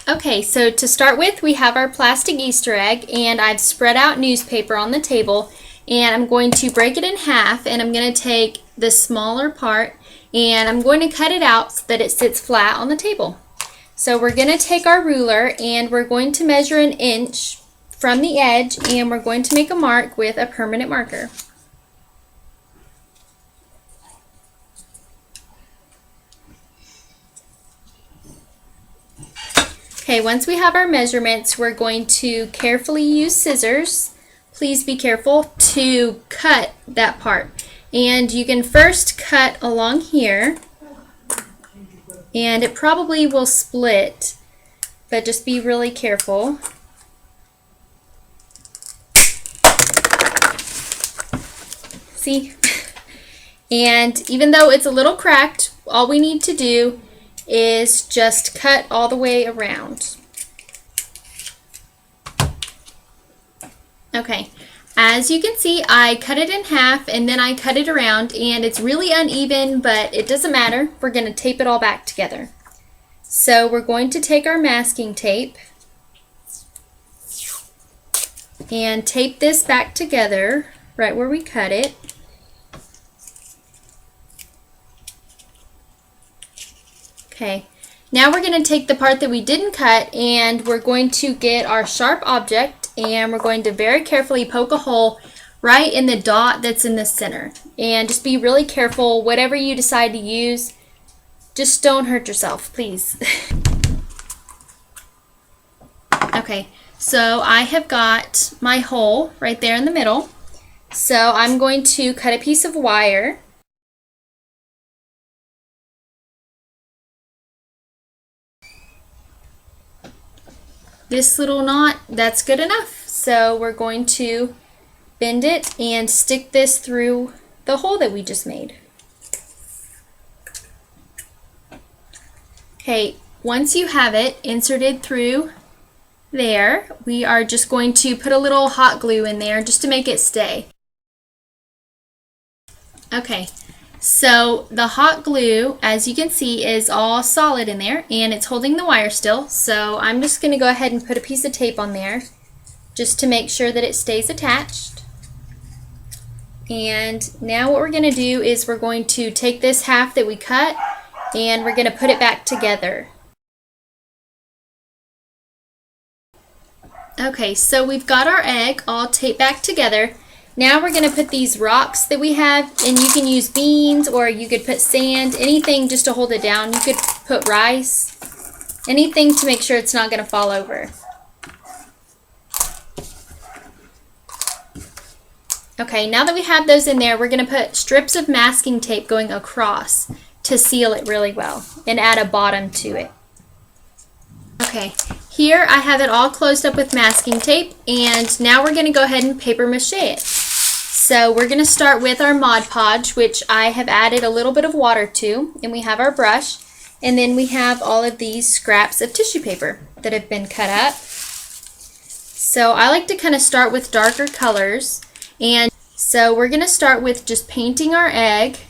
Okay, so to start with, we have our plastic Easter egg, and I've spread out newspaper on the table, and I'm going to break it in half, and I'm going to take the smaller part, and I'm going to cut it out so that it sits flat on the table. So we're going to take our ruler, and we're going to measure 1 inch from the edge, and we're going to make a mark with a permanent marker. Okay, once we have our measurements, we're going to carefully use scissors. Please be careful to cut that part. And you can first cut along here, and it probably will split, but just be really careful. See? And even though it's a little cracked, all we need to do is just cut all the way around. Okay, as you can see, I cut it in half and then I cut it around, and it's really uneven, but it doesn't matter. We're going to tape it all back together. So we're going to take our masking tape and tape this back together right where we cut it. Okay, now we're going to take the part that we didn't cut, and we're going to get our sharp object, and we're going to very carefully poke a hole right in the dot that's in the center. And just be really careful, whatever you decide to use, just don't hurt yourself, please. Okay, so I have got my hole right there in the middle. So I'm going to cut a piece of wire. This little knot, that's good enough. So we're going to bend it and stick this through the hole that we just made. Okay, once you have it inserted through there, we are just going to put a little hot glue in there just to make it stay. Okay, so the hot glue, as you can see, is all solid in there, and it's holding the wire still. So I'm just going to go ahead and put a piece of tape on there just to make sure that it stays attached. And now what we're going to do is we're going to take this half that we cut, and we're going to put it back together. Okay, so we've got our egg all taped back together. Now we're going to put these rocks that we have, and you can use beans or you could put sand, anything just to hold it down. You could put rice, anything to make sure it's not going to fall over. Okay, now that we have those in there, we're going to put strips of masking tape going across to seal it really well and add a bottom to it. Okay, here I have it all closed up with masking tape, and now we're going to go ahead and paper mache it. So we're going to start with our Mod Podge, which I have added a little bit of water to, and we have our brush, and then we have all of these scraps of tissue paper that have been cut up. So I like to kind of start with darker colors, and so we're going to start with just painting our egg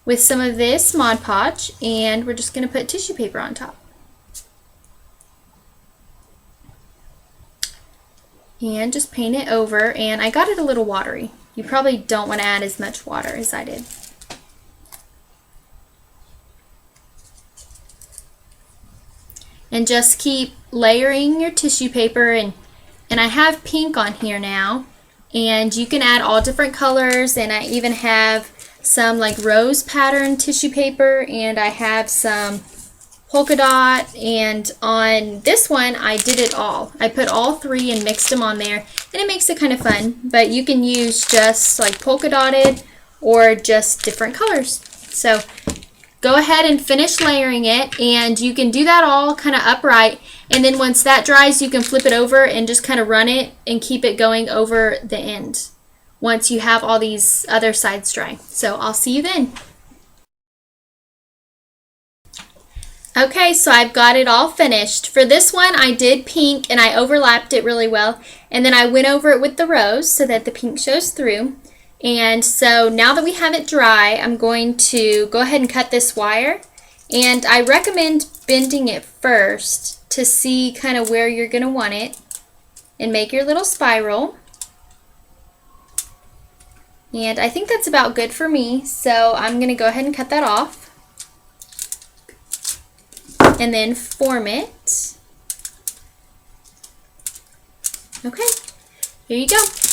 with some of this Mod Podge, and we're just going to put tissue paper on top. And just paint it over, and I got it a little watery. You probably don't want to add as much water as I did. And just keep layering your tissue paper, and I have pink on here now, and you can add all different colors, and I even have some like rose pattern tissue paper, and I have some polka dot, and on this one I did it all. I put all three and mixed them on there, and it makes it kind of fun, but you can use just like polka dotted or just different colors. So go ahead and finish layering it, and you can do that all kind of upright, and then once that dries you can flip it over and just kind of run it and keep it going over the end once you have all these other sides dry. So I'll see you then. Okay, so I've got it all finished. For this one, I did pink and I overlapped it really well, and then I went over it with the rose so that the pink shows through. And so now that we have it dry, I'm going to go ahead and cut this wire, and I recommend bending it first to see kind of where you're going to want it and make your little spiral. And I think that's about good for me, so I'm going to go ahead and cut that off and then form it. Okay, here you go.